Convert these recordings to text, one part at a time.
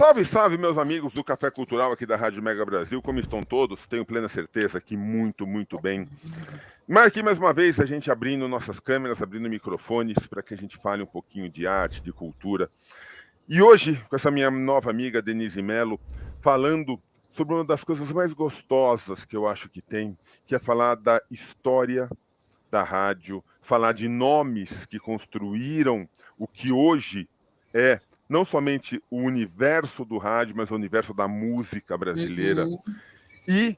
Salve, salve, meus amigos do Café Cultural aqui da Rádio Mega Brasil. Como estão todos? Tenho plena certeza que muito, muito bem. Mas aqui, mais uma vez, a gente abrindo nossas câmeras, abrindo microfones para que a gente fale um pouquinho de arte, de cultura. E hoje, com essa minha nova amiga, Denise Mello, falando sobre uma das coisas mais gostosas que eu acho que tem, que é falar da história da rádio, falar de nomes que construíram o que hoje é não somente o universo do rádio, mas o universo da música brasileira. E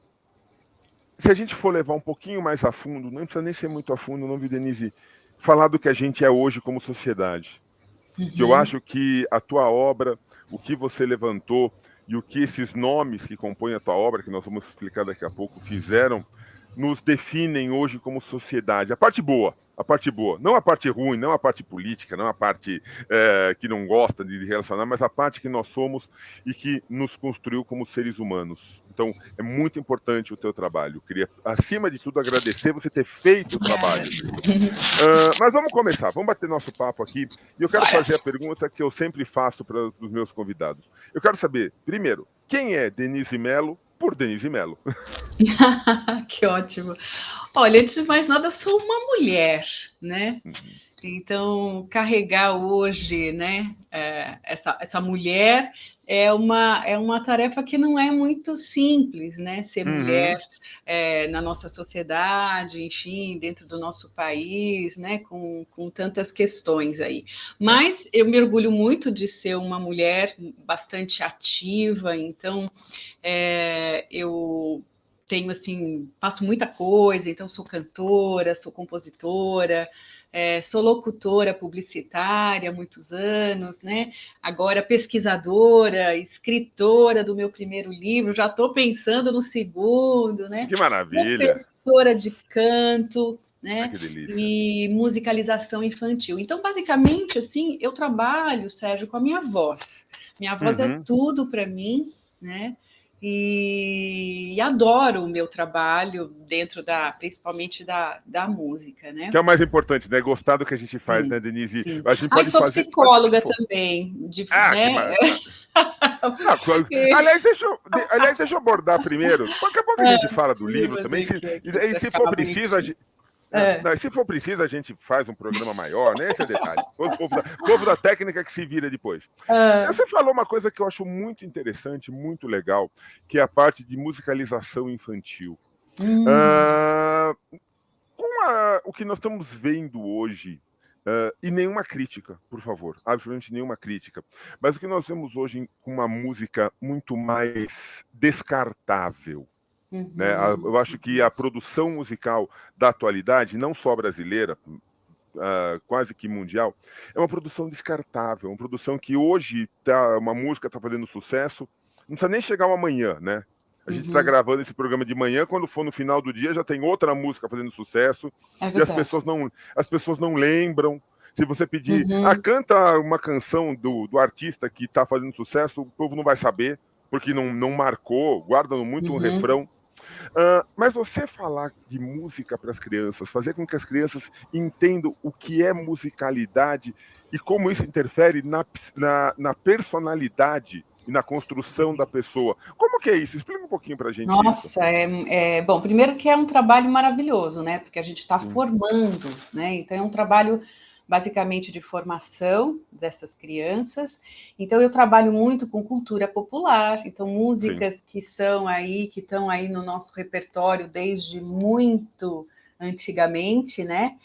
se a gente for levar um pouquinho mais a fundo, não precisa nem ser muito a fundo, não, viu, Denise? Falar do que a gente é hoje como sociedade. Que eu acho que a tua obra, o que você levantou e o que esses nomes que compõem a tua obra, que nós vamos explicar daqui a pouco, fizeram, nos definem hoje como sociedade. A parte boa, não a parte ruim, não a parte política, não a parte que não gosta de relacionar, mas a parte que nós somos e que nos construiu como seres humanos. Então, é muito importante o teu trabalho. Eu queria, acima de tudo, agradecer você ter feito o trabalho. Mas vamos começar, vamos bater nosso papo aqui. E eu quero fazer a pergunta que eu sempre faço para os meus convidados. Eu quero saber, primeiro, quem é Denise Mello por Denise Mello? Que ótimo. Olha, antes de mais nada, sou uma mulher, né? Então, carregar hoje, né, essa mulher é uma tarefa que não é muito simples, né? Ser mulher na nossa sociedade, enfim, dentro do nosso país, né? Com tantas questões aí. Mas eu me orgulho muito de ser uma mulher bastante ativa, então eu tenho assim, faço muita coisa, então sou cantora, sou compositora, sou locutora publicitária há muitos anos, né? Agora pesquisadora, escritora do meu primeiro livro, já estou pensando no segundo, né? Que maravilha! Professora de canto, né? Que delícia. E musicalização infantil. Então, basicamente, assim, eu trabalho, Sérgio, com a minha voz. Minha voz é tudo para mim, né? E adoro o meu trabalho dentro principalmente da música, né? Que é o mais importante, né? Gostar do que a gente faz, né, Denise? Sim. A gente pode sou fazer psicóloga também. né? Aliás, deixa eu abordar primeiro. Daqui a pouco a gente fala do livro também. E se for preciso, se for preciso, a gente faz um programa maior, né? Esse é o detalhe. O povo da técnica que se vira depois. Você falou uma coisa que eu acho muito interessante, muito legal, que é a parte de musicalização infantil. O que nós estamos vendo hoje, e nenhuma crítica, por favor, absolutamente nenhuma crítica, mas o que nós vemos hoje com uma música muito mais descartável. Né? Eu acho que a produção musical da atualidade, não só brasileira, quase que mundial, é uma produção descartável, uma produção que hoje uma música está fazendo sucesso, não precisa nem chegar uma amanhã, né? A gente está gravando esse programa de manhã, quando for no final do dia já tem outra música fazendo sucesso, e as pessoas não lembram. Se você pedir, canta uma canção do artista que está fazendo sucesso, o povo não vai saber, porque não marcou, guarda muito um refrão. Mas você falar de música para as crianças, fazer com que as crianças entendam o que é musicalidade e como isso interfere na personalidade e na construção da pessoa. Como que é isso? Explica um pouquinho para a gente isso. Nossa, bom, primeiro que é um trabalho maravilhoso, né? Porque a gente está formando, né? Então é um trabalho basicamente de formação dessas crianças. Então eu trabalho muito com cultura popular, então músicas que estão aí no nosso repertório desde muito antigamente, né?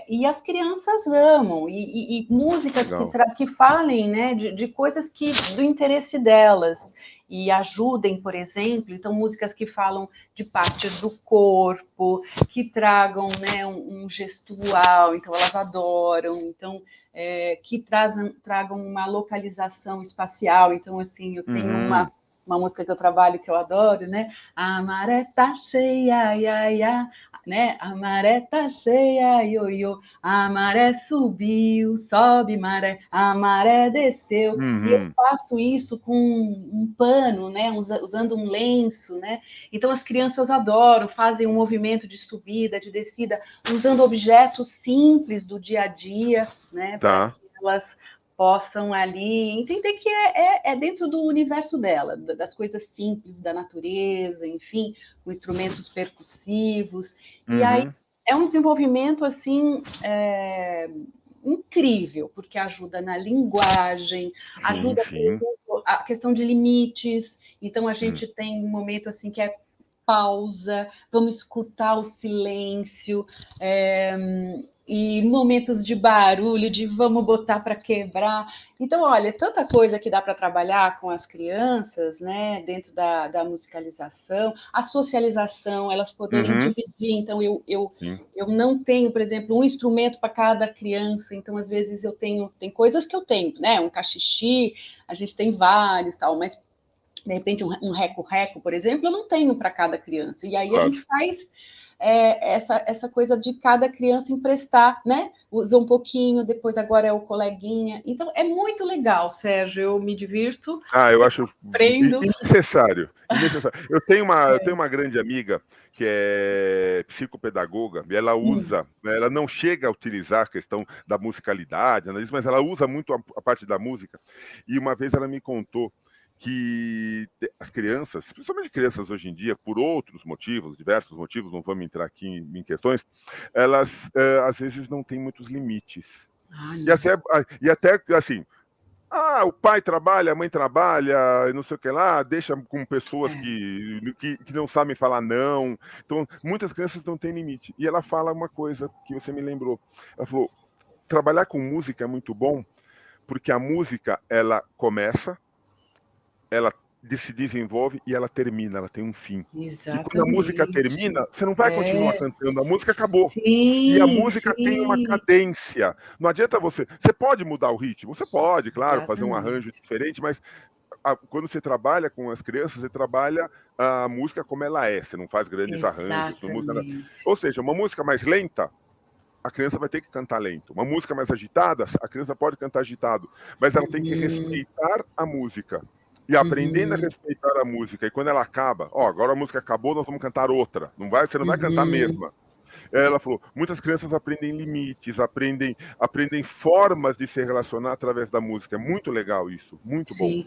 E as crianças amam, e músicas que falem, né, de coisas do interesse delas, e ajudem, por exemplo, então músicas que falam de partes do corpo, que tragam, né, um gestual, então elas adoram, então que tragam uma localização espacial, então assim, eu tenho uma música que eu trabalho que eu adoro, né? A maré tá cheia, ia, ia, né? A maré tá cheia, ioiô, a maré subiu, sobe maré, a maré desceu. E eu faço isso com um pano, né? Usando um lenço, né? Então as crianças adoram, fazem um movimento de subida, de descida, usando objetos simples do dia a dia, né? Para que elas possam ali entender que é dentro do universo dela, das coisas simples da natureza, enfim, com instrumentos percussivos. E aí é um desenvolvimento assim incrível, porque ajuda na linguagem, ajuda a questão de limites. Então a gente tem um momento assim que é pausa, vamos escutar o silêncio, e momentos de barulho, de vamos botar para quebrar. Então, olha, tanta coisa que dá para trabalhar com as crianças, né, dentro da musicalização, a socialização, elas poderem dividir. Então, eu não tenho, por exemplo, um instrumento para cada criança, então, às vezes, tem coisas que eu tenho, né, um cachixi, a gente tem vários, tal, mas de repente um reco-reco, por exemplo, eu não tenho para cada criança. E aí a gente faz essa coisa de cada criança emprestar, né? Usa um pouquinho, depois agora é o coleguinha. Então é muito legal, Sérgio. Eu me divirto. Eu acho aprendo. Necessário. Eu tenho uma grande amiga que é psicopedagoga e ela usa, ela não chega a utilizar a questão da musicalidade, mas ela usa muito a parte da música. E uma vez ela me contou que as crianças, principalmente crianças hoje em dia, por outros motivos, diversos motivos, não vamos entrar aqui em questões, elas às vezes não têm muitos limites. E até assim, o pai trabalha, a mãe trabalha, não sei o que lá, deixa com pessoas que não sabem falar não. Então, muitas crianças não têm limite. E ela fala uma coisa que você me lembrou. Ela falou, trabalhar com música é muito bom, porque a música, ela começa, ela se desenvolve e ela termina, ela tem um fim. Exatamente. E quando a música termina, você não vai continuar cantando, a música acabou. Sim, e a música tem uma cadência. Não adianta você pode mudar o ritmo, você pode, claro, fazer um arranjo diferente, mas quando você trabalha com as crianças, você trabalha a música como ela é, você não faz grandes arranjos. Ou seja, uma música mais lenta, a criança vai ter que cantar lento. Uma música mais agitada, a criança pode cantar agitado, mas ela tem que respeitar a música. E aprendendo a respeitar a música. E quando ela acaba, agora a música acabou, nós vamos cantar outra. Você não vai cantar a mesma. Ela falou, muitas crianças aprendem limites, aprendem formas de se relacionar através da música. É muito legal isso, muito bom.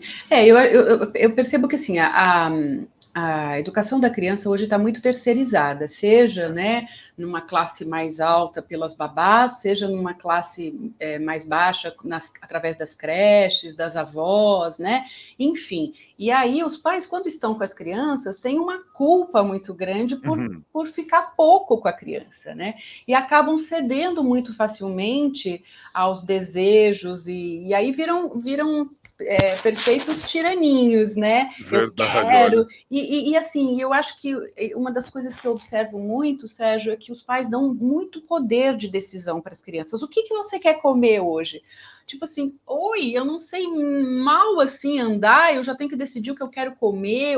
Eu percebo que assim, a educação da criança hoje está muito terceirizada, seja, né, numa classe mais alta pelas babás, seja numa classe mais baixa através das creches, das avós, né, enfim. E aí os pais, quando estão com as crianças, têm uma culpa muito grande por ficar pouco com a criança, né, e acabam cedendo muito facilmente aos desejos e aí viram perfeitos tiraninhos, né? Verdade, eu quero. E assim, eu acho que uma das coisas que eu observo muito, Sérgio, é que os pais dão muito poder de decisão para as crianças. O que você quer comer hoje? Tipo assim, oi, eu não sei mal assim andar, eu já tenho que decidir o que eu quero comer.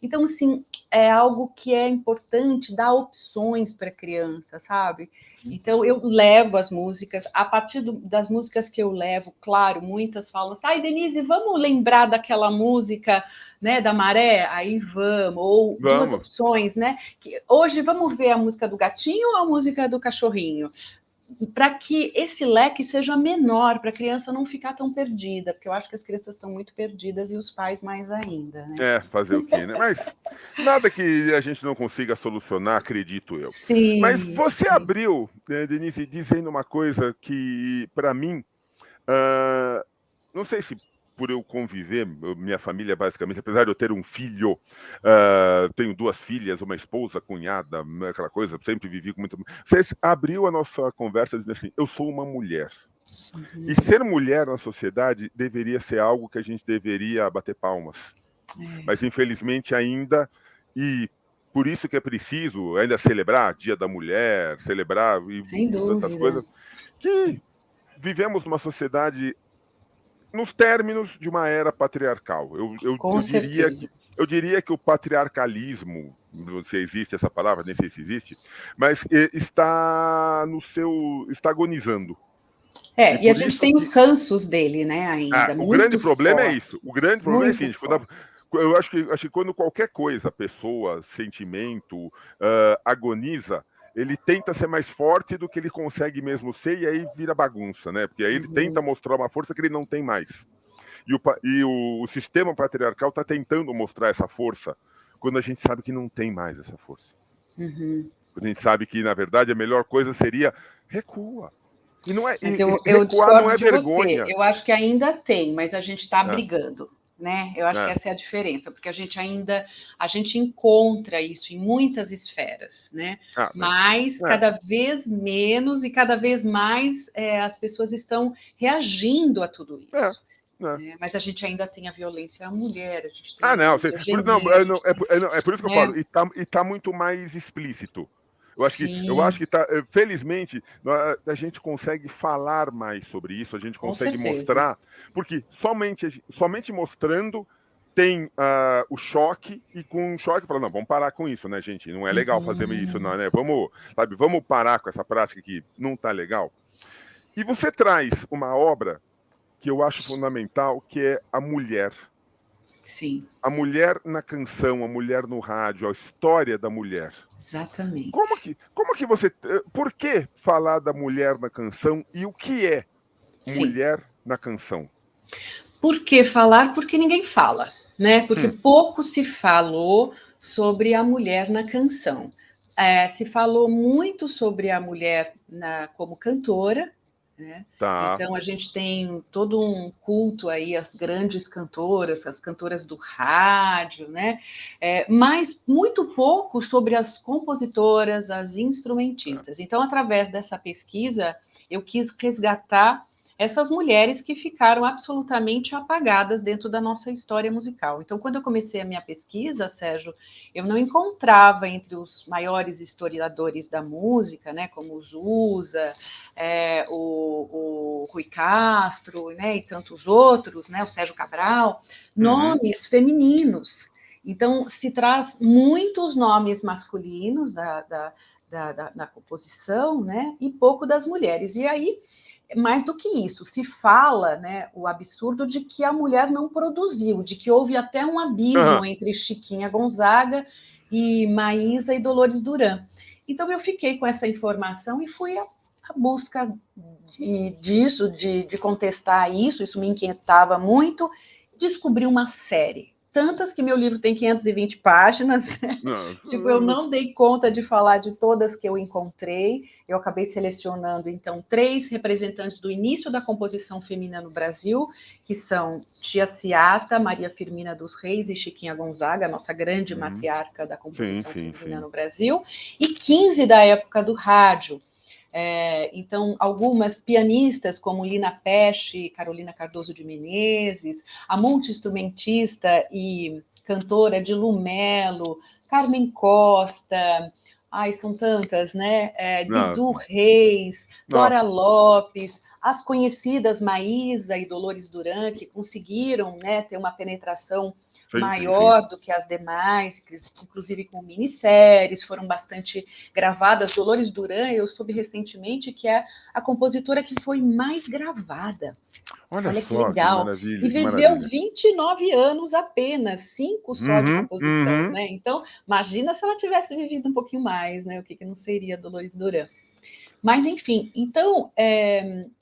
Então, assim, é algo que é importante dar opções para a criança, sabe? Então, eu levo as músicas, a partir das músicas que eu levo, claro, muitas falam assim, Denise, vamos lembrar daquela música, né, da Maré? Aí vamos, duas opções, né? Hoje vamos ver a música do gatinho ou a música do cachorrinho? Para que esse leque seja menor, para a criança não ficar tão perdida, porque eu acho que as crianças estão muito perdidas e os pais mais ainda, né? Fazer o quê, né? Mas nada que a gente não consiga solucionar, acredito eu. Sim, Mas você abriu, Denise, dizendo uma coisa que, para mim, não sei se por eu conviver, minha família basicamente, apesar de eu ter um filho, tenho 2 filhas, uma esposa, cunhada, aquela coisa, sempre vivi com muito... Você abriu a nossa conversa dizendo assim, eu sou uma mulher. E ser mulher na sociedade deveria ser algo que a gente deveria bater palmas. Mas infelizmente ainda, e por isso que é preciso ainda celebrar Dia da Mulher, celebrar sem dúvida, tantas coisas, que vivemos numa sociedade nos términos de uma era patriarcal. Eu diria que o patriarcalismo, não sei se existe essa palavra, nem sei se existe, mas está agonizando. E a gente tem os ranços dele, né, ainda. O grande problema é isso. O grande problema é o seguinte, eu acho que quando qualquer coisa, pessoa, sentimento, agoniza, ele tenta ser mais forte do que ele consegue mesmo ser, e aí vira bagunça, né? Porque aí ele tenta mostrar uma força que ele não tem mais. E o sistema patriarcal está tentando mostrar essa força quando a gente sabe que não tem mais essa força. Quando a gente sabe que, na verdade, a melhor coisa seria recua. E não é, Mas e eu recuar não discordo é de vergonha. você. Eu acho que ainda tem, mas a gente está brigando, né? Eu acho que essa é a diferença, porque a gente encontra isso em muitas esferas, né? Mas cada vez menos e cada vez mais as pessoas estão reagindo a tudo isso. Mas a gente ainda tem a violência à mulher, a gente tem a misoginia, é por isso que eu falo, e tá muito mais explícito. Eu acho que tá, felizmente, a gente consegue falar mais sobre isso, a gente consegue mostrar, porque somente mostrando tem o choque, e com o choque fala, não, vamos parar com isso, né, gente? Não é legal fazer isso, não, né? Vamos parar com essa prática que não tá legal. E você traz uma obra que eu acho fundamental, que é a mulher. Sim. A mulher na canção, a mulher no rádio, a história da mulher. Exatamente. Como que você... Por que falar da mulher na canção e o que é mulher na canção? Por que falar? Porque ninguém fala, né? Porque pouco se falou sobre a mulher na canção. Se falou muito sobre a mulher como cantora, né? Então a gente tem todo um culto aí às grandes cantoras, as cantoras do rádio, né? Mas muito pouco sobre as compositoras, as instrumentistas. Então, através dessa pesquisa, eu quis resgatar essas mulheres que ficaram absolutamente apagadas dentro da nossa história musical. Então, quando eu comecei a minha pesquisa, Sérgio, eu não encontrava entre os maiores historiadores da música, né, como o Zusa, o Rui Castro, né, e tantos outros, né, o Sérgio Cabral, nomes femininos. Então, se traz muitos nomes masculinos na composição, né, e pouco das mulheres. E aí, mais do que isso, se fala, né, o absurdo de que a mulher não produziu, de que houve até um abismo entre Chiquinha Gonzaga e Maísa e Dolores Duran. Então eu fiquei com essa informação e fui à busca de contestar isso me inquietava muito, descobri uma série. Tantas que meu livro tem 520 páginas, né? Eu não dei conta de falar de todas que eu encontrei. Eu acabei selecionando, então, 3 representantes do início da composição feminina no Brasil, que são Tia Ciata, Maria Firmina dos Reis e Chiquinha Gonzaga, a nossa grande matriarca da composição feminina no Brasil, e 15 da época do rádio. Então, algumas pianistas, como Lina Pesce, Carolina Cardoso de Menezes, a multi-instrumentista e cantora Dilu Melo, Carmen Costa, são tantas, né? Bidu Reis, Dora Lopes, as conhecidas Maísa e Dolores Duran, que conseguiram, né, ter uma penetração maior do que as demais, inclusive com minisséries, foram bastante gravadas. Dolores Duran, eu soube recentemente que é a compositora que foi mais gravada. Olha que legal. Que maravilha, e viveu 29 anos apenas, 5 só de composição, né? Então, imagina se ela tivesse vivido um pouquinho mais, né? O que não seria Dolores Duran. Mas, enfim, então,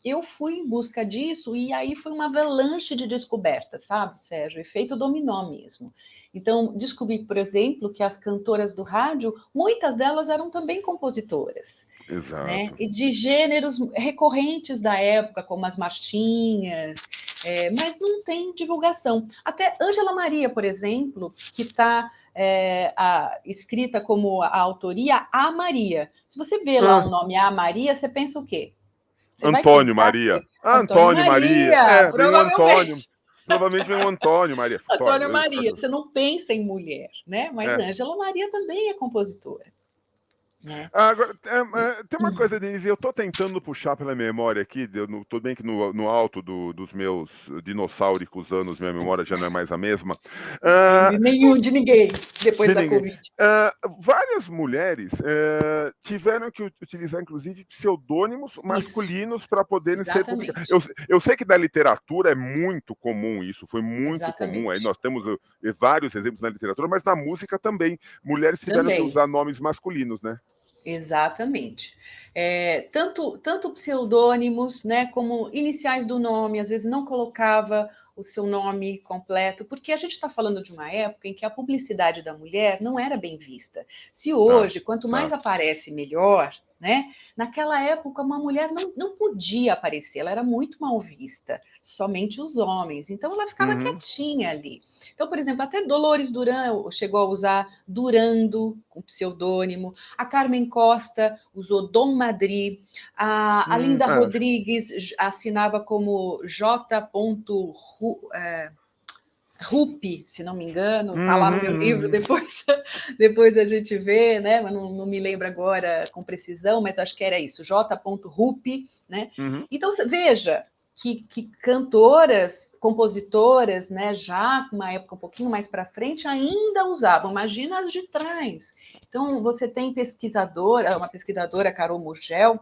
eu fui em busca disso e aí foi uma avalanche de descobertas, sabe, Sérgio? Efeito dominó mesmo. Então, descobri, por exemplo, que as cantoras do rádio, muitas delas eram também compositoras. Exato. Né? E de gêneros recorrentes da época, como as marchinhas, mas não tem divulgação. Até Ângela Maria, por exemplo, que está escrita como a autoria A Maria. Se você vê lá o nome A Maria, você pensa o quê? Você Antônio Maria. Antônio Maria. Vem o Antônio. Provavelmente vem o Antônio Maria. Antônio Maria. Você não pensa em mulher, né? Mas Ângela Maria também é compositora. Agora, tem uma coisa, Denise, eu estou tentando puxar pela memória aqui, tudo bem que no alto dos meus dinossáricos anos, minha memória já não é mais a mesma. De ninguém, depois da Covid. Várias mulheres tiveram que utilizar, inclusive, pseudônimos masculinos para poderem ser publicadas. Eu sei que da literatura é muito comum isso, foi muito comum. Aí nós temos vários exemplos na literatura, mas na música também. Mulheres tiveram que usar nomes masculinos, né? Exatamente. Tanto pseudônimos, né, como iniciais do nome, às vezes não colocava o seu nome completo, porque a gente está falando de uma época em que a publicidade da mulher não era bem vista. Se Tá, hoje, quanto mais tá. aparece, melhor, né? Naquela época, uma mulher não podia aparecer, ela era muito mal vista, somente os homens. Então, ela ficava Uhum, quietinha ali. Então, por exemplo, até Dolores Duran chegou a usar Durando, com pseudônimo. A Carmen Costa usou Dom Madri. A Linda é. Rodrigues assinava como J. Rupi, se não me engano, está lá no meu livro, Uhum, depois a gente vê, né? Mas não me lembro agora com precisão, mas acho que era isso, J. Rupi, né? uhum. Então, veja que cantoras, compositoras, né, já uma época um pouquinho mais para frente, ainda usavam, imagina as de trás. Então, você tem uma pesquisadora, Carol Murgel,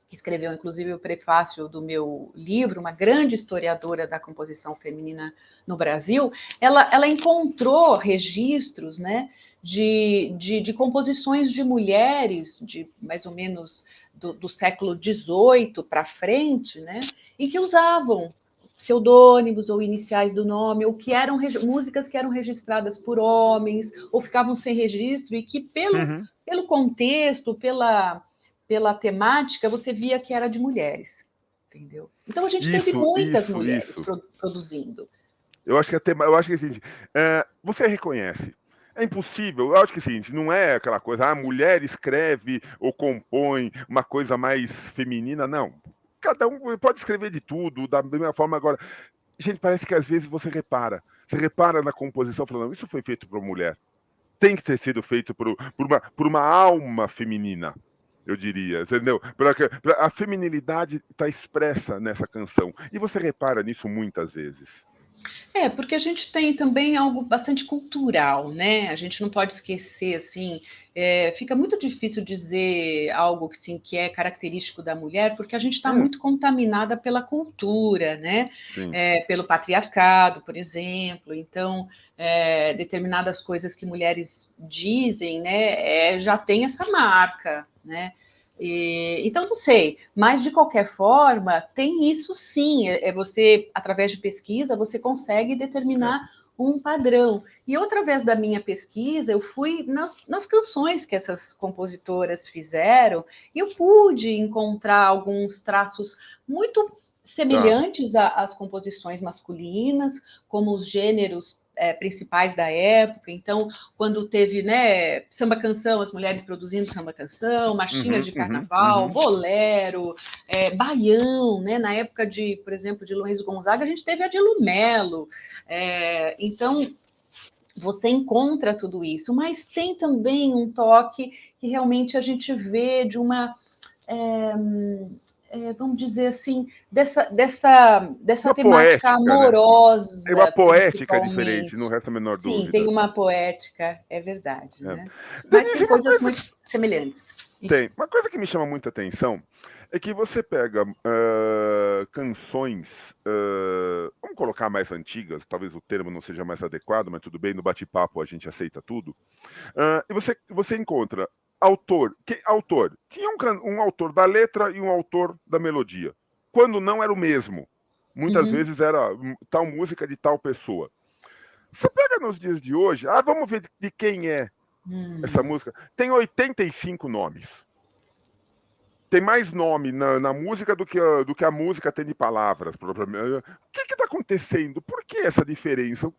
que escreveu inclusive o prefácio do meu livro, uma grande historiadora da composição feminina no Brasil, ela encontrou registros, né, de composições de mulheres de mais ou menos do século XVIII para frente, né, e que usavam pseudônimos ou iniciais do nome, ou que eram músicas que eram registradas por homens, ou ficavam sem registro, e que Uhum. pelo contexto, pela temática, você via que era de mulheres, entendeu? Então a gente teve Isso, muitas isso, mulheres isso. produzindo. Eu acho que até, eu acho que é o seguinte, você reconhece. É impossível, eu acho que é o seguinte, não é aquela coisa, a mulher escreve ou compõe uma coisa mais feminina, não. Cada um pode escrever de tudo, da mesma forma agora. Gente, parece que às vezes você repara na composição, falando, isso foi feito para mulher. Tem que ter sido feito por uma alma feminina, eu diria, entendeu? A feminilidade está expressa nessa canção. E você repara nisso muitas vezes. Porque a gente tem também algo bastante cultural, né? A gente não pode esquecer, assim, fica muito difícil dizer algo que, assim, que é característico da mulher, porque a gente está É, muito contaminada pela cultura, né? sim. Pelo patriarcado, por exemplo. Então, determinadas coisas que mulheres dizem, né, já tem essa marca, né? Então, não sei, mas de qualquer forma, tem isso sim. Você, através de pesquisa, você consegue É. determinar um padrão. E outra vez da minha pesquisa, eu fui nas canções que essas compositoras fizeram, e eu pude encontrar alguns traços muito Tá. semelhantes às composições masculinas, como os gêneros principais da época. Então, quando teve, né, samba canção, as mulheres produzindo samba canção, marchinhas Uhum, de uhum, carnaval, uhum. bolero, baião, né? Na época de, por exemplo, de Luiz Gonzaga, a gente teve a de Lumelo. Então, você encontra tudo isso, mas tem também um toque que realmente a gente vê de uma vamos dizer assim, dessa Uma temática poética, né? É uma amorosa, poética diferente, não principalmente. resta a menor Sim, tem dúvida. uma poética, é verdade, É. né? Mas tem Denise, uma coisas coisa muito semelhantes. tem. Uma coisa que me chama muita atenção é que você pega canções, vamos colocar mais antigas, talvez o termo não seja mais adequado, mas tudo bem, no bate-papo a gente aceita tudo. E você encontra autor? Tinha um autor da letra e um autor da melodia. Quando não era o mesmo. Muitas Uhum. vezes era tal música de tal pessoa. Você pega nos dias de hoje, vamos ver de quem é essa Hum. música. Tem 85 nomes. Tem mais nome na música do que a música tem de palavras, propriamente. O que está acontecendo? Por que essa diferença?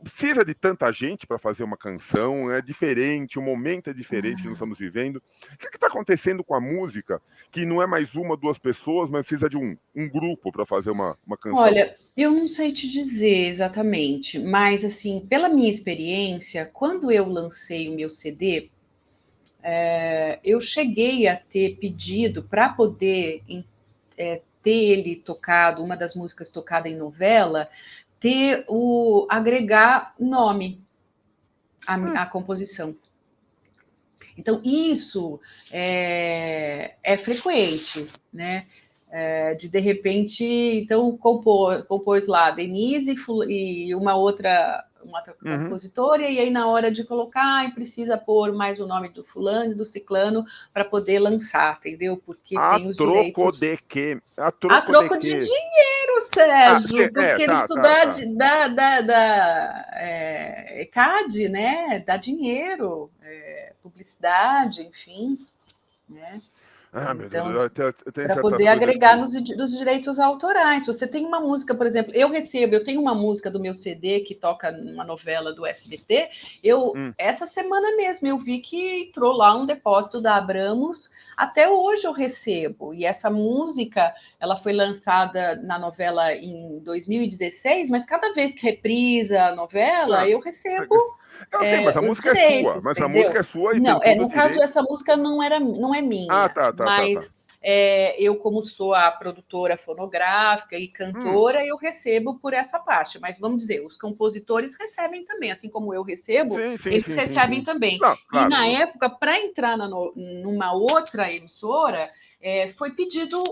Precisa de tanta gente para fazer uma canção? É diferente, o momento é diferente que nós estamos vivendo. O que está acontecendo com a música que não é mais uma, duas pessoas, mas precisa de um grupo para fazer uma canção? Olha, eu não sei te dizer exatamente, mas assim, pela minha experiência, quando eu lancei o meu CD, eu cheguei a ter pedido para poder ter ele tocado, uma das músicas tocada em novela, agregar nome Hum, à composição. Então, isso é frequente, né? De repente, então compôs lá Denise e uma outra uma Uhum. compositora, e aí na hora de colocar, precisa pôr mais o nome do fulano e do ciclano para poder lançar, entendeu? Porque A tem os troco direitos. de quê? A A troco de troco de quê? dinheiro, Ah, Sérgio, porque isso dá, tá. ECAD, né? Dá dinheiro, publicidade, enfim, né? Ah, meu Então, Deus, eu tenho para certas poder coisas agregar que... nos direitos autorais. Você tem uma música, por exemplo, eu tenho uma música do meu CD que toca numa novela do SBT. Essa semana mesmo eu vi que entrou lá um depósito da Abramos, até hoje eu recebo. E essa música, ela foi lançada na novela em 2016, mas cada vez que reprisa a novela, Ah, eu recebo não, sim, mas a os música é sua. direitos, Mas a entendeu? música é sua e tem Não, todo o no caso, direito. essa música não é Ah, minha, tá. mas eu, como sou a produtora fonográfica e cantora, eu recebo por essa parte. Mas vamos dizer, os compositores recebem também, assim como eu recebo, eles recebem Sim. também. Não, E claro. na época, para entrar numa outra emissora, foi pedido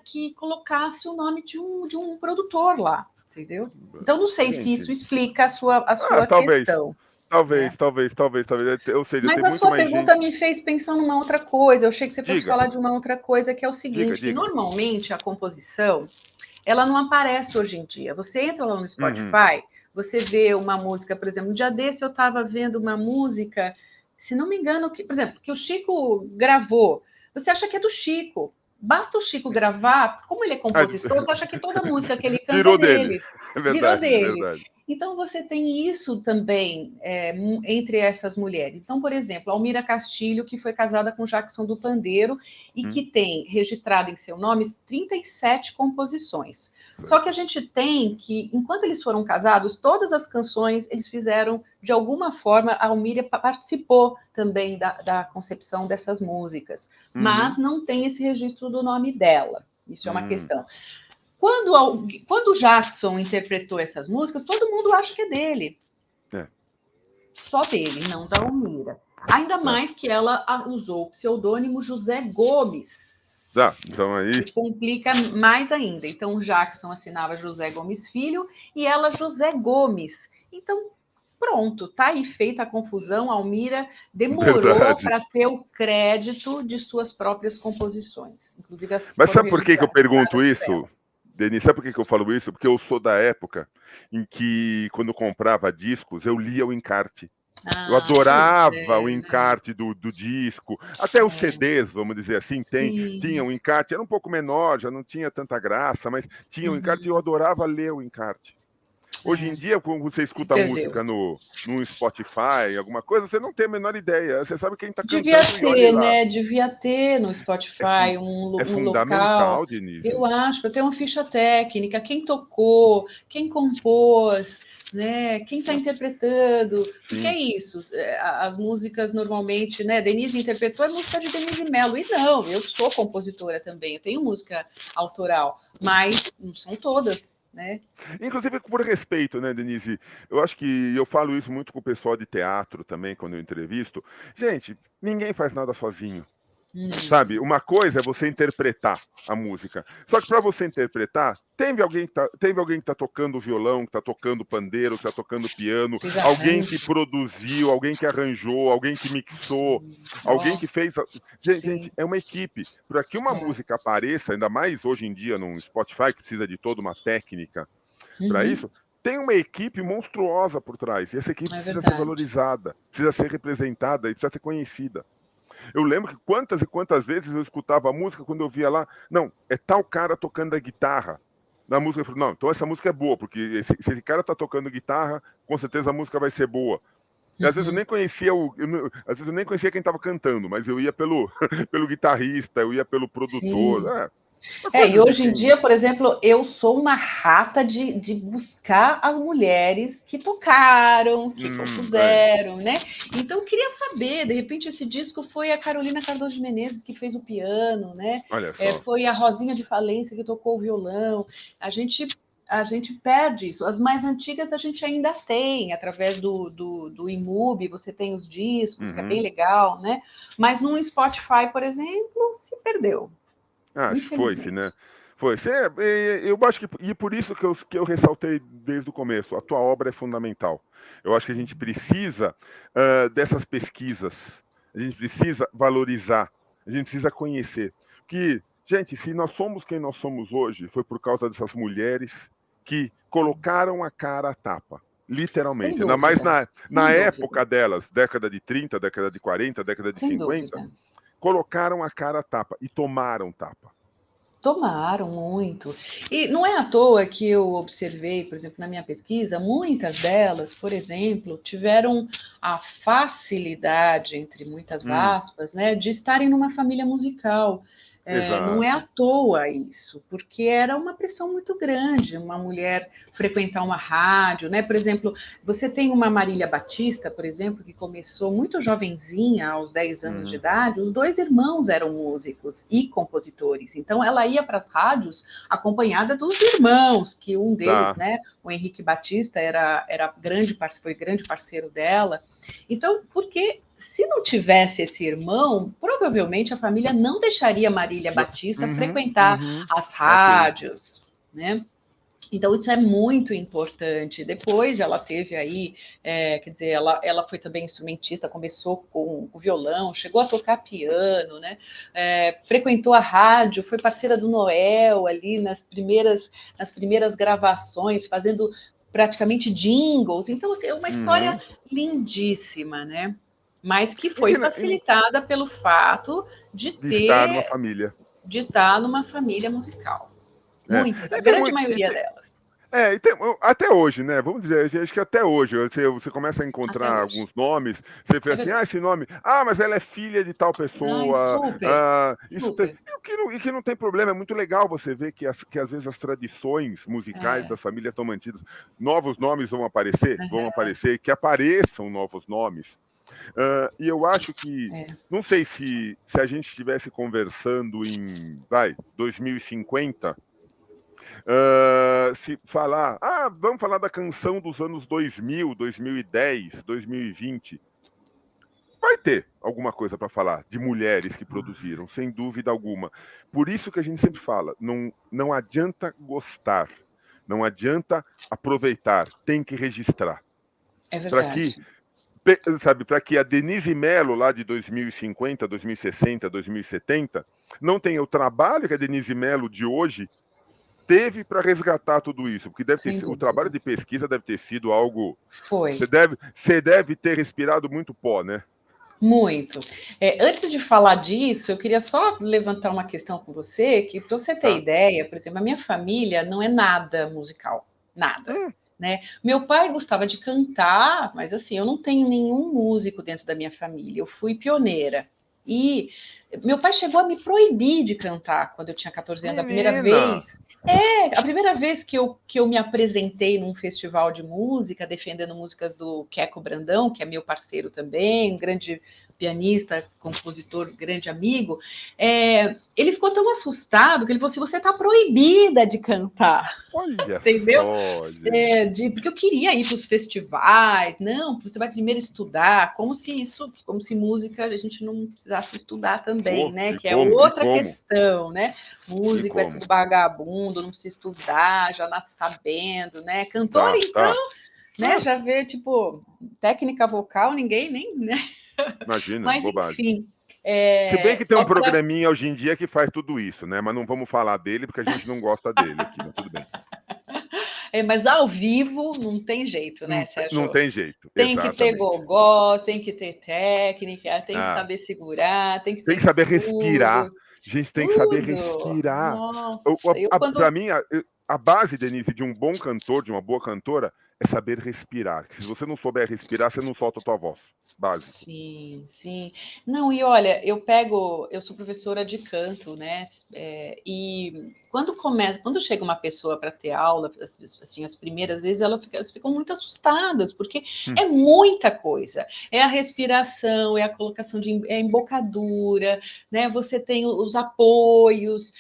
que colocasse o nome de um produtor lá, entendeu? Então, não sei se Gente, isso explica a sua talvez. questão, né? Talvez. Eu sei, eu Mas tenho a muito sua mais pergunta gente. me fez pensar numa outra coisa. Eu achei que você fosse Diga, falar de uma outra coisa, que é o seguinte, que diga. normalmente a composição, ela não aparece hoje em dia. Você entra lá no Uhum. Spotify, você vê uma música, por exemplo, um dia desse eu estava vendo uma música, se não me engano, por exemplo, que o Chico gravou. Você acha que é do Chico. Basta o Chico gravar, como ele é Ah, compositor, você acha que toda música que ele canta é virou dele. dele. É Virou verdade, dele. verdade. Então você tem isso também entre essas mulheres. Então, por exemplo, Almira Castilho, que foi casada com Jackson do Pandeiro e que tem registrado em seu nome 37 composições. Só que a gente tem que, enquanto eles foram casados, todas as canções eles fizeram de alguma forma. A Almira participou também da concepção dessas músicas, mas não tem esse registro do nome dela. Isso é uma questão. Quando o Jackson interpretou essas músicas, todo mundo acha que é dele. É. Só dele, não da Almira. Ainda mais que ela usou o pseudônimo José Gomes. Então aí. Que complica mais ainda. Então, o Jackson assinava José Gomes Filho e ela José Gomes. Então, pronto, tá aí feita a confusão. A Almira demorou Verdade. para ter o crédito de suas próprias composições, inclusive as que Mas foram sabe por que eu pergunto registradas por ela. isso, Denise? Sabe por que eu falo isso? Porque eu sou da época em que, quando comprava discos, eu lia o encarte. Eu adorava o encarte do disco, até os CDs, vamos dizer assim, tinha um encarte, era um pouco menor, já não tinha tanta graça, mas tinha um encarte e eu adorava ler o encarte. Hoje em dia, quando você escuta música no Spotify, alguma coisa, você não tem a menor ideia. Você sabe quem está Devia cantando e olhe ter, lá. né? Devia ter no É, fun Spotify é um local, fundamental, Denise. eu acho, para ter uma ficha técnica, quem tocou, quem compôs, né? Quem está interpretando. Porque é Sim. isso, as músicas normalmente, né? Denise interpretou, é música de Denise Mello. E não, eu sou compositora também, eu tenho música autoral, mas não são todas, né? Inclusive por respeito, né, Denise? Eu acho que eu falo isso muito com o pessoal de teatro também, quando eu entrevisto. Gente, ninguém faz nada sozinho. Sabe? Uma coisa é você interpretar a música. Só que para você interpretar, teve alguém que tá tocando violão, que tá tocando pandeiro, que tá tocando piano, Fiz alguém que arranjo. produziu, alguém que arranjou, alguém que mixou, alguém que fez. Gente, é uma equipe. Para que uma música apareça, ainda mais hoje em dia no Spotify, que precisa de toda uma técnica para isso, tem uma equipe monstruosa por trás. E essa equipe precisa ser valorizada, precisa ser representada e precisa ser conhecida. Eu lembro que quantas e quantas vezes eu escutava a música quando eu via lá, não, é tal cara tocando a guitarra. Na música eu falei, não, então essa música é boa, porque se esse cara tá tocando guitarra, com certeza a música vai ser boa. E às vezes eu nem conhecia às vezes eu nem conhecia quem estava cantando, mas eu ia pelo pelo guitarrista, eu ia pelo produtor. Sim. E Coisas de hoje em quem. dia, por exemplo, eu sou uma rata de buscar as mulheres que tocaram, que compuseram, né? Então, eu queria saber, de repente, esse disco foi a Carolina Cardoso de Menezes que fez o piano, né? Olha só. Foi a Rosinha de Falência que tocou o violão. A gente perde isso. As mais antigas a gente ainda tem, através do IMUB, você tem os discos, que é bem legal, né? Mas no Spotify, por exemplo, se perdeu. Foi-se, né? Infelizmente. Foi. Eu acho que e por isso que eu ressaltei desde o começo, a tua obra é fundamental. Eu acho que a gente precisa dessas pesquisas, a gente precisa valorizar, a gente precisa conhecer. Que, gente, se nós somos quem nós somos hoje, foi por causa dessas mulheres que colocaram a cara à tapa. Sem Literalmente. Ainda mais dúvida, na sem dúvida, época delas, década de 30, década de 40, década de sem 50, dúvida. colocaram a cara à tapa e tomaram tapa. Tomaram muito. E não é à toa que eu observei, por exemplo, na minha pesquisa, muitas delas, por exemplo, tiveram a facilidade, entre muitas Hum, aspas, né, de estarem numa família musical. Não é à exato. toa isso, porque era uma pressão muito grande, uma mulher frequentar uma rádio, né? Por exemplo, você tem uma Marília Batista, por exemplo, que começou muito jovenzinha, aos 10 anos de Uhum. idade. Os dois irmãos eram músicos e compositores, então ela ia para as rádios acompanhada dos irmãos, que um deles, Tá. né, o Henrique Batista, era grande, foi grande parceiro dela. Então, porque se não tivesse esse irmão, provavelmente a família não deixaria Marília Batista Uhum, frequentar uhum. as Ok. rádios, né? Então, isso é muito importante. Depois ela teve aí, quer dizer, ela foi também instrumentista, começou com o violão, chegou a tocar piano, né? Frequentou a rádio, foi parceira do Noel ali nas primeiras gravações, fazendo praticamente jingles. Então, assim, é uma história Uhum. lindíssima, né? Mas que E que foi facilitada pelo fato de de estar numa ter, família. de estar numa família musical. É. Muitas, a E tem grande muito. maioria delas. Até hoje, né? Vamos dizer, acho que até hoje, você começa a Até encontrar hoje. alguns nomes, você fala É assim, verdade. esse nome, mas ela é filha de tal Ai, pessoa, super, isso tem, super. e que não tem problema, é muito legal você ver que às vezes as tradições musicais É, das famílias estão mantidas, novos nomes vão aparecer, que apareçam novos nomes. E eu acho que, é. não sei se a gente estivesse conversando em, vai, 2050, se falar, vamos falar da canção dos anos 2000, 2010, 2020, vai ter alguma coisa para falar de mulheres que produziram, sem dúvida alguma. Por isso que a gente sempre fala, não adianta gostar, não adianta aproveitar, tem que registrar. É Para que, verdade. sabe, para que a Denise Mello, lá de 2050, 2060, 2070, não tenha o trabalho que a Denise Mello de hoje teve para resgatar tudo isso, porque Sem o trabalho dúvida. de pesquisa deve ter sido algo. Foi. Você deve ter respirado muito pó, né? Muito. Antes de falar disso, eu queria só levantar uma questão com você, que para você ter Tá? ideia, por exemplo, a minha família não é nada musical, nada. Hum, Né? Meu pai gostava de cantar, mas assim, eu não tenho nenhum músico dentro da minha família. Eu fui pioneira. E meu pai chegou a me proibir de cantar quando eu tinha 14 anos. menina! A primeira vez que eu me apresentei num festival de música, defendendo músicas do Queco Brandão, que é meu parceiro também, um grande pianista, compositor, grande amigo, ele ficou tão assustado que ele falou assim: você está proibida de cantar, Olha entendeu? só, gente. Porque eu queria ir para os festivais, não, você vai primeiro estudar, como se música a gente não precisasse estudar também, Pô, né? e Que é como? E outra como? questão, né? E Músico é como? tudo vagabundo, não precisa estudar, já nasce sabendo, né? Cantor, Tá, então, tá. né? Ah, Já vê, tipo, técnica vocal, ninguém nem, né? imagina, Mas bobagem. enfim, Se bem que tem um só para programinha hoje em dia que faz tudo isso, né? Mas não vamos falar dele porque a gente não gosta dele aqui, mas tudo bem. mas ao vivo não tem jeito, né, Não Sérgio? tem jeito, Tem que ter exatamente. gogó, tem que ter técnica, tem que Ah, saber segurar, tem que tem ter que saber respirar. estudo, A gente tem que saber tudo. respirar. Nossa, eu Para quando. mim, a base, Denise, de um bom cantor, de uma boa cantora, é saber respirar. Se você não souber respirar, você não solta a tua voz. Básico. Sim, sim. Não, e olha, eu sou professora de canto, né? E quando chega uma pessoa para ter aula, assim, as primeiras vezes elas ficam muito assustadas, porque Hum. é muita coisa. É a respiração, é a colocação é a embocadura, né? Você tem os apoios,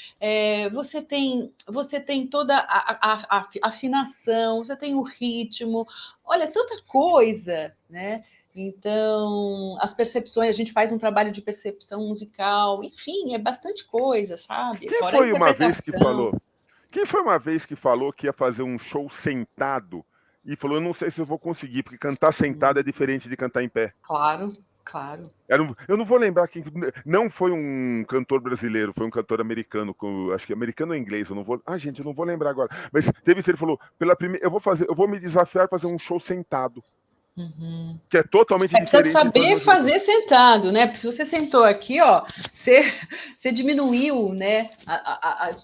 você tem toda a afinação, você tem o ritmo, olha, tanta coisa, né? Então, as percepções, a gente faz um trabalho de percepção musical, enfim, é bastante coisa, sabe? Quem Fora a foi uma vez que falou? interpretação. Quem foi uma vez que falou que ia fazer um show sentado e falou, eu não sei se eu vou conseguir, porque cantar sentado é diferente de cantar em pé. Claro, claro. Eu não vou lembrar quem. Não foi um cantor brasileiro, foi um cantor americano, acho que americano ou inglês, eu não vou. Ah, gente, eu não vou lembrar agora. Mas teve isso, ele falou, pela primeira, eu vou me desafiar a fazer um show sentado. Uhum. Que é totalmente Precisa diferente de saber fazer sentado, né? Porque se você sentou aqui, ó, você diminuiu, né,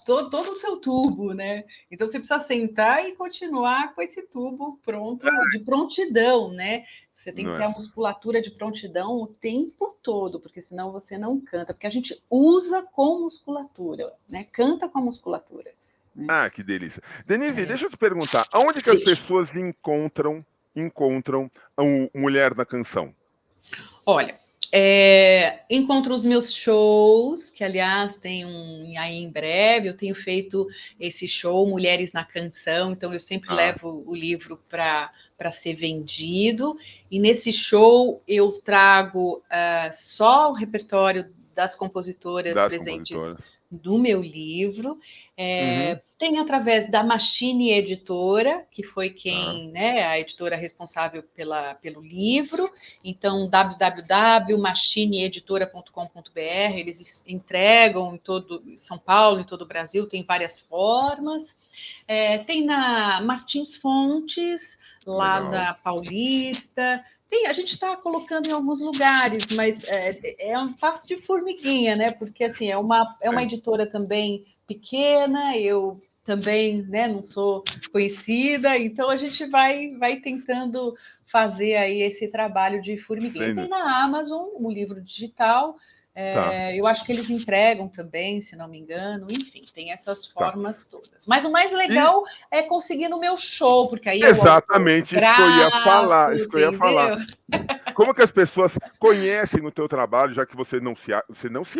todo o seu tubo, né? Então você precisa sentar e continuar com esse tubo pronto, de prontidão, né? Você tem que Não ter é? a musculatura de prontidão o tempo todo, porque senão você não canta. Porque a gente usa com musculatura, né? Canta com a musculatura. Né? Ah, que delícia. Denise, deixa eu te perguntar, aonde que as pessoas encontram a Mulher na Canção? Olha, encontro os meus shows, que aliás tem aí em breve. Eu tenho feito esse show Mulheres na Canção, então eu sempre levo o livro para ser vendido. E nesse show eu trago só o repertório das compositoras presentes do meu livro. Tem através da Machine Editora, que foi né, a editora responsável pelo livro. Então, www.machineeditora.com.br, eles entregam em todo São Paulo, em todo o Brasil, tem várias formas. Tem na Martins Fontes, lá na Paulista. A gente está colocando em alguns lugares, mas é um passo de formiguinha, né? Porque assim, é uma editora também pequena, eu também, né, não sou conhecida, então a gente vai tentando fazer aí esse trabalho de formiguinha. Tem na Amazon o livro digital, eu acho que eles entregam também, se não me engano, enfim, tem essas formas todas. Mas o mais legal é conseguir no meu show, porque aí exatamente isso que eu ia falar, entendeu? Como que as pessoas conhecem o teu trabalho, já que você não se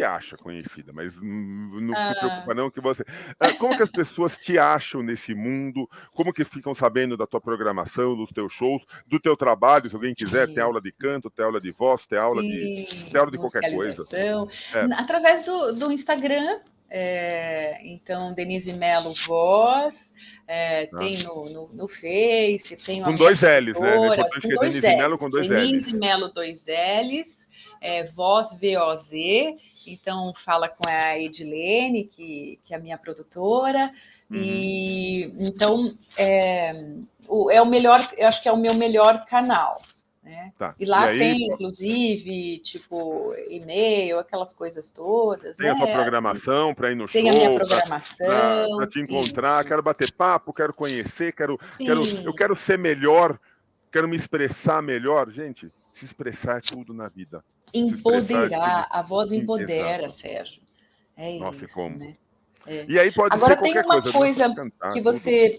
acha conhecida, mas não se preocupa não que você... Como que as pessoas te acham nesse mundo? Como que ficam sabendo da tua programação, dos teus shows, do teu trabalho, se alguém quiser, ter aula de canto, ter aula de voz, ter aula de qualquer coisa? Através do Instagram, então, Denise Mello Voz, tem no Face, tem com dois L's, né? É importante com que é dois Denise Mello com dois L's. Denise Mello, dois L's, Voz, V-O-Z, então fala com a Edilene, que é a minha produtora, e então o melhor, eu acho que é o meu melhor canal. Né? E lá tem, inclusive, tipo, e-mail, aquelas coisas todas. Tem a tua programação para ir no show. Tem a minha programação. Para te encontrar, quero bater papo, quero conhecer, eu quero ser melhor, quero me expressar melhor. Gente, se expressar é tudo na vida. Empoderar, a voz empodera, Sérgio. Nossa, isso, como? né? E aí pode Agora, ser qualquer coisa. Agora, tem uma coisa cantar, que você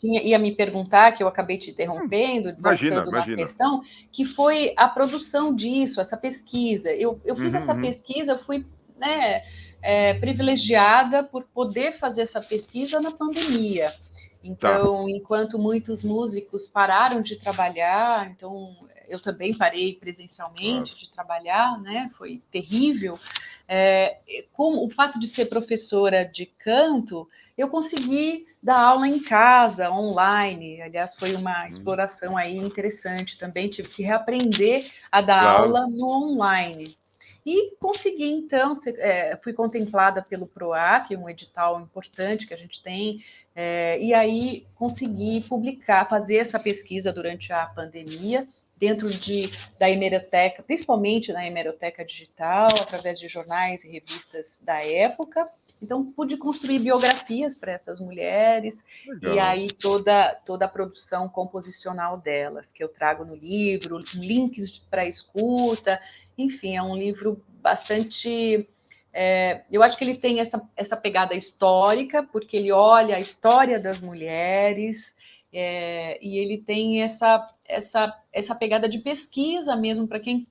ia me perguntar, que eu acabei te interrompendo, voltando na questão, que foi a produção disso, essa pesquisa. Eu fiz essa pesquisa, eu fui, né, privilegiada por poder fazer essa pesquisa na pandemia. Então, enquanto muitos músicos pararam de trabalhar, então eu também parei presencialmente de trabalhar, né? Foi terrível. Com o fato de ser professora de canto, eu consegui dar aula em casa, online. Aliás, foi uma exploração aí interessante também. Tive que reaprender a dar aula no online. E consegui, então, fui contemplada pelo PROAC, um edital importante que a gente tem, e aí consegui fazer essa pesquisa durante a pandemia, dentro da hemeroteca, principalmente na hemeroteca digital, através de jornais e revistas da época. Então, pude construir biografias para essas mulheres. Legal. E aí toda a produção composicional delas, que eu trago no livro, links para escuta. Enfim, é um livro bastante... eu acho que ele tem essa pegada histórica, porque ele olha a história das mulheres, e ele tem essa pegada de pesquisa mesmo, para quem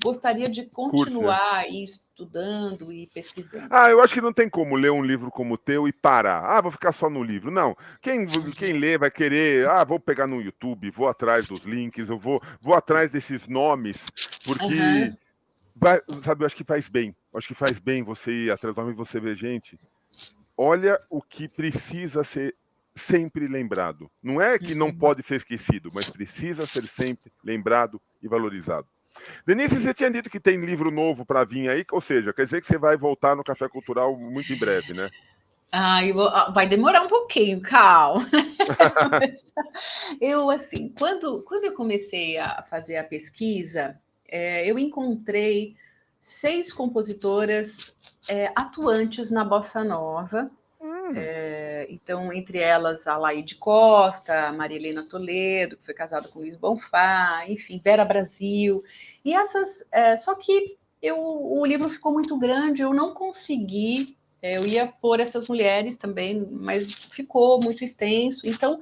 gostaria de continuar aí estudando e pesquisando. Eu acho que não tem como ler um livro como o teu e parar. Vou ficar só no livro. Não. Quem lê vai querer, vou pegar no YouTube, vou atrás dos links, eu vou atrás desses nomes, porque... sabe, eu acho que faz bem. Eu acho que faz bem você ir atrás do nome e você ver, gente. olha o que precisa ser sempre lembrado. Não é que não pode ser esquecido, mas precisa ser sempre lembrado e valorizado. Denise, você tinha dito que tem livro novo para vir aí, ou seja, quer dizer que você vai voltar no Café Cultural muito em breve, né? Vai demorar um pouquinho, calma. Eu, assim, quando eu comecei a fazer a pesquisa, eu encontrei 6 compositoras atuantes na Bossa Nova. Então, entre elas, a Laide Costa, a Maria Helena Toledo, que foi casada com o Luiz Bonfá, enfim, Vera Brasil. E essas. Só que o livro ficou muito grande, eu não consegui. Eu ia pôr essas mulheres também, mas ficou muito extenso. Então,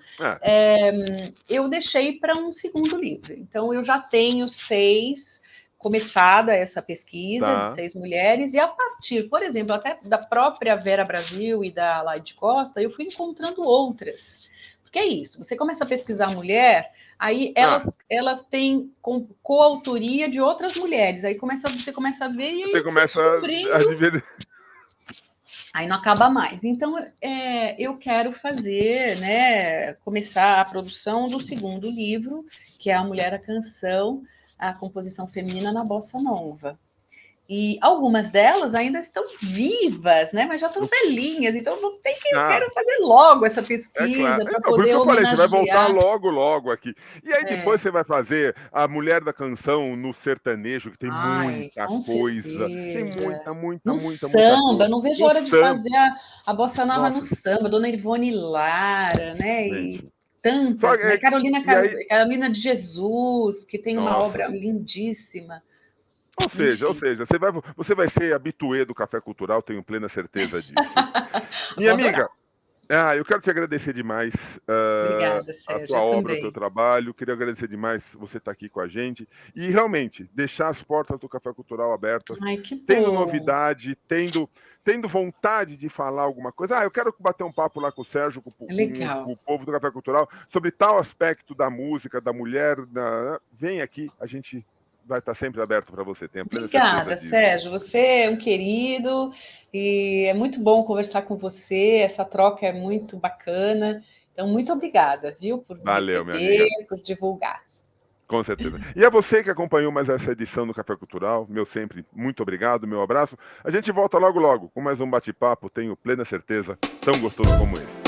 eu deixei para um segundo livro. Então, eu já tenho 6 começada essa pesquisa de 6 mulheres, e a partir, por exemplo, até da própria Vera Brasil e da Laide Costa, eu fui encontrando outras. Porque é isso, você começa a pesquisar mulher, aí elas têm coautoria de outras mulheres, aí você começa a ver e aí você começa a dividir. Aí não acaba mais. Então, eu quero fazer, né, começar a produção do segundo livro, que é A Mulher, a Canção, a composição feminina na Bossa Nova. E algumas delas ainda estão vivas, né? Mas já estão velhinhas, então quero fazer logo essa pesquisa para Por isso poder que eu falei, você vai voltar homenagear. logo aqui. E aí depois você vai fazer a Mulher da Canção no sertanejo, que tem muita Com coisa. Tem certeza. muita No coisa. samba, não vejo No a hora de samba. fazer a Bossa Nova no Nossa, samba, Dona Ivone Lara, né? gente. E tantas, né? E aí, Carolina de Jesus, que tem uma nossa. obra lindíssima. Ou seja, Enfim. você vai ser habituê do Café Cultural, tenho plena certeza disso. Vou Minha amiga, adorar. eu quero te agradecer demais Obrigada, a Sérgio. tua Eu obra, o teu também. trabalho. Queria agradecer demais você estar aqui com a gente. E realmente, deixar as portas do Café Cultural abertas, Ai, que tendo bom. novidade, tendo vontade de falar alguma coisa. Eu quero bater um papo lá com o Sérgio, com Legal. o povo do Café Cultural, sobre tal aspecto da música, da mulher. Vem aqui, a gente vai estar sempre aberto para você, tenha plena certeza Obrigada, disso. Sérgio. Você é um querido e é muito bom conversar com você. Essa troca é muito bacana. Então, muito obrigada, viu, por me Valeu, minha receber, amiga. por divulgar. Com certeza. E a você que acompanhou mais essa edição do Café Cultural, meu sempre muito obrigado, meu abraço. A gente volta logo com mais um bate-papo, tenho plena certeza, tão gostoso como esse.